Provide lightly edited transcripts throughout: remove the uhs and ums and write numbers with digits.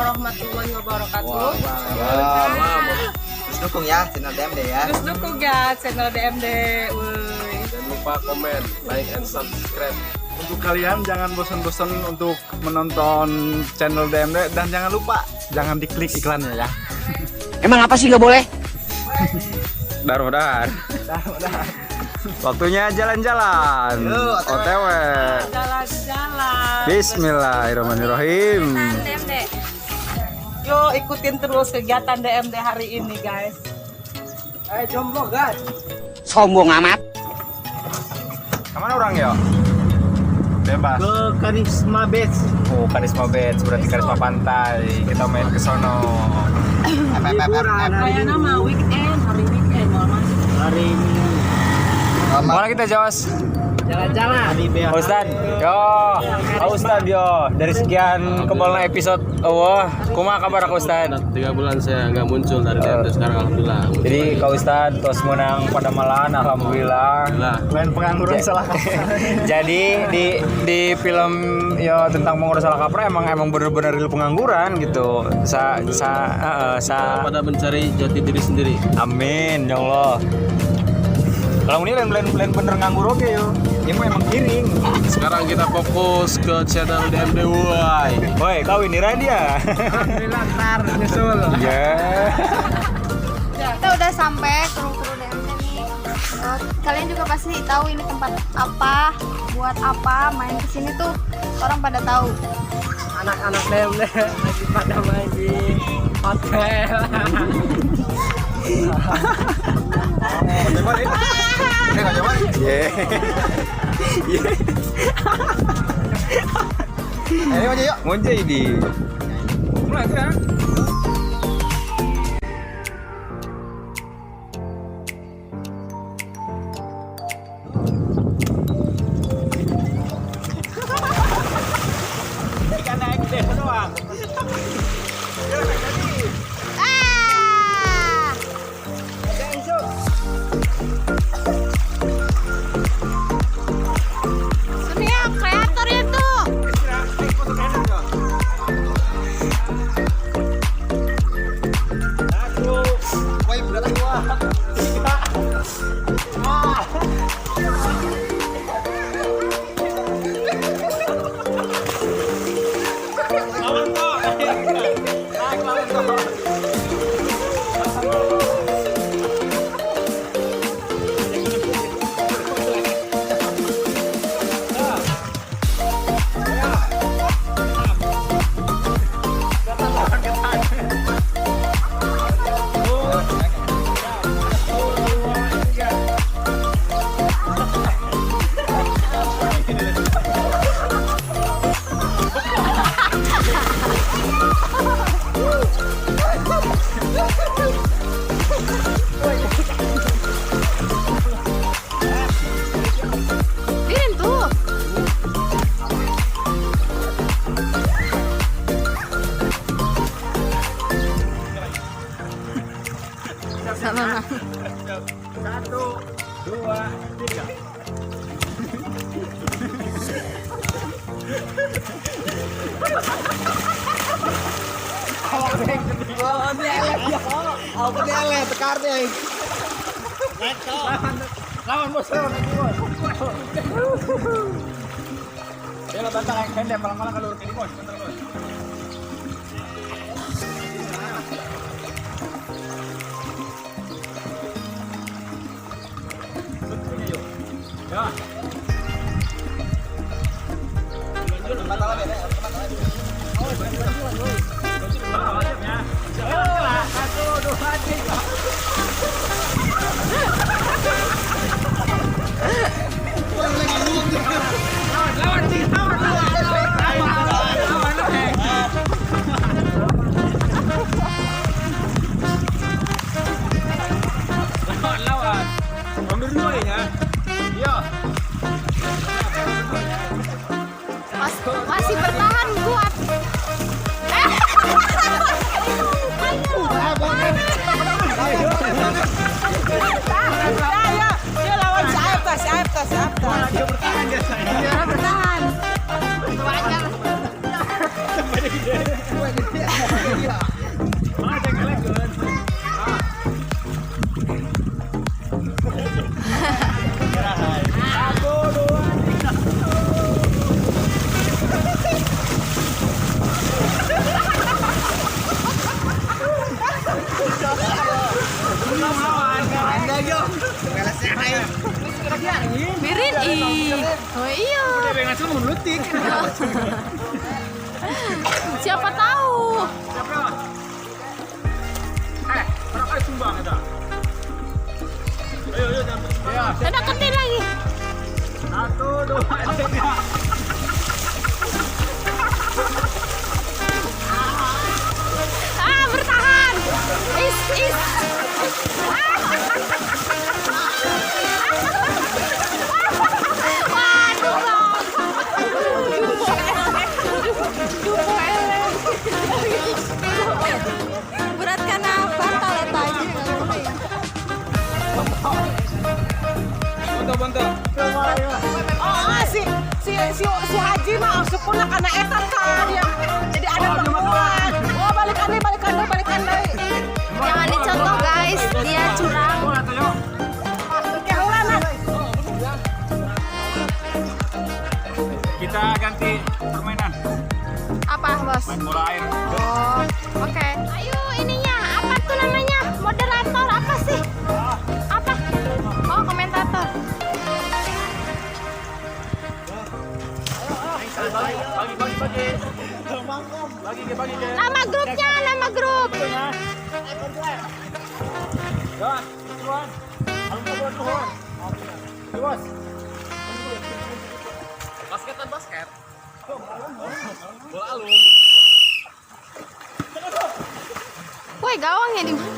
warahmatullahi wabarakatuh. Terus dukung ya channel DMD ya. Terus dukung ya channel DMD. Wuih. Jangan lupa komen, like, and subscribe. Untuk kalian jangan bosan-bosan untuk menonton channel DMD dan jangan lupa jangan diklik iklannya ya. Emang apa sih nggak boleh? Dar. Waktunya jalan-jalan. OTW. Jalan-jalan. Bismillahirrahmanirrahim. DMD. Yo ikutin terus kegiatan DMD hari ini guys. Jomblo guys. Sombong amat. Kemana orang ya? Bebas. Ke Karisma Beach. Oh, Karisma Beach berarti Karisma Pantai. Kita main ke sono. Kayak nama weekend, hari weekend Mas. Hari ini Mana kita Jos? Jalan-jalan. Pak Ustad, Pak Ustad dari sekian kebalna episode, kumaha kabar Kak Ustad? 3 bulan saya nggak muncul dari DMD sekarang, alhamdulillah. Jadi Kak Ustad tos menang pada malam, alhamdulillah. Lain pengangguran salah. Jadi di film ya tentang pengurus salah kaprah emang bener-bener real pengangguran gitu. Pada mencari jati diri sendiri. Amin ya Allah. Kalau ini lain bener nganggur oke yo. Ini mah emang kiring. Sekarang kita fokus ke channel DMD Woi. Woi, kawin nih dia. alhamdulillah ntar nyusul. Ya. Kita udah sampai kru-kru DMD nih. Kalian juga pasti tahu ini tempat apa, buat apa, main kesini tuh orang pada tahu. Anak-anak DMD lagi pada main di hotel. Ini aja yuk. Mau jadi. Mulai kan? Ikan naik deh doang. Sama. 1, 2, 3. Aku dia tekar deh. Lawan bos, lawan bos. Dia lo tantang yang pendek, malang-malang kalau urut ini bos, bentar bos. Ya. Lawan. Mundur dulu ya. Iya. Oh iya. Udah ngacil mau lutik. Siapa tahu. Siapa? Orang kali sumbang ada. Ayo, nyambut. Ya. Saya deketin lagi. 1, 2, 3. Bertahan. Is. Waduh, berat karena bantal ya tadi. Bantu. Oh, si Haji mah sekolah karena etan kan ya. Jadi ada perempuan. Oh, balik andai. Jangan dicontoh guys, dia curang. Kita ganti permainan. Apa bos? Main bola air. Oh, oke. Ayo ininya, apa tuh namanya? Moderator apa sih? Apa? Oh, komentator. Bagi. Nama grupnya, nama grup. Basket. Bola alung. Woi, gawangnya di mana?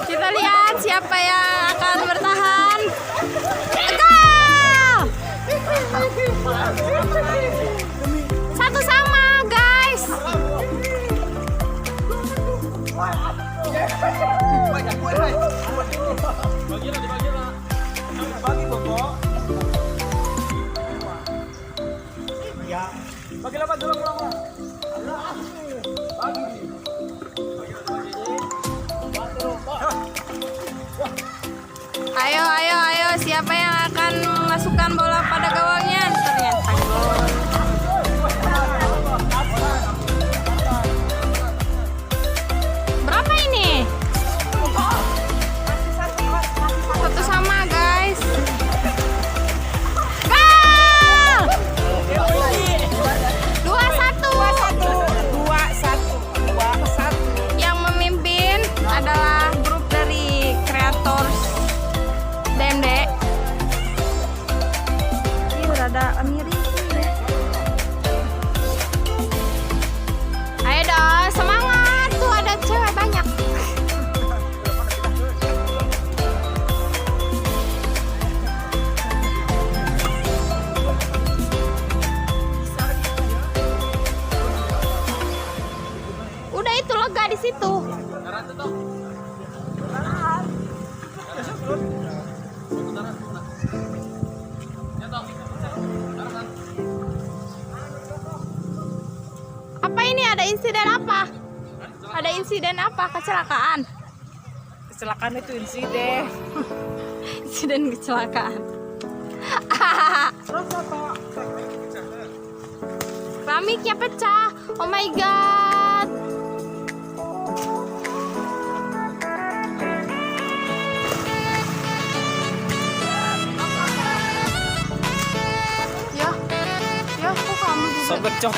Kita lihat siapa yang akan bertahan. Satu sama, guys. Ayo, siapa yang akan memasukkan bola pada gawangnya? Ternyata gol. Berapa ini? Satu sama, guys. Gol! 2-1. Yang memimpin adalah grup dari Creators DMD. Ini rada mirip. Ayo dong, semangat. Tuh ada cewek banyak. Udah itu lega di situ. Apa ini, ada insiden apa? Ada insiden apa? Kecelakaan? Kecelakaan itu insiden. insiden kecelakaan. Keramiknya pecah. Oh my god. Ya, kok kamu juga? Sobat cok.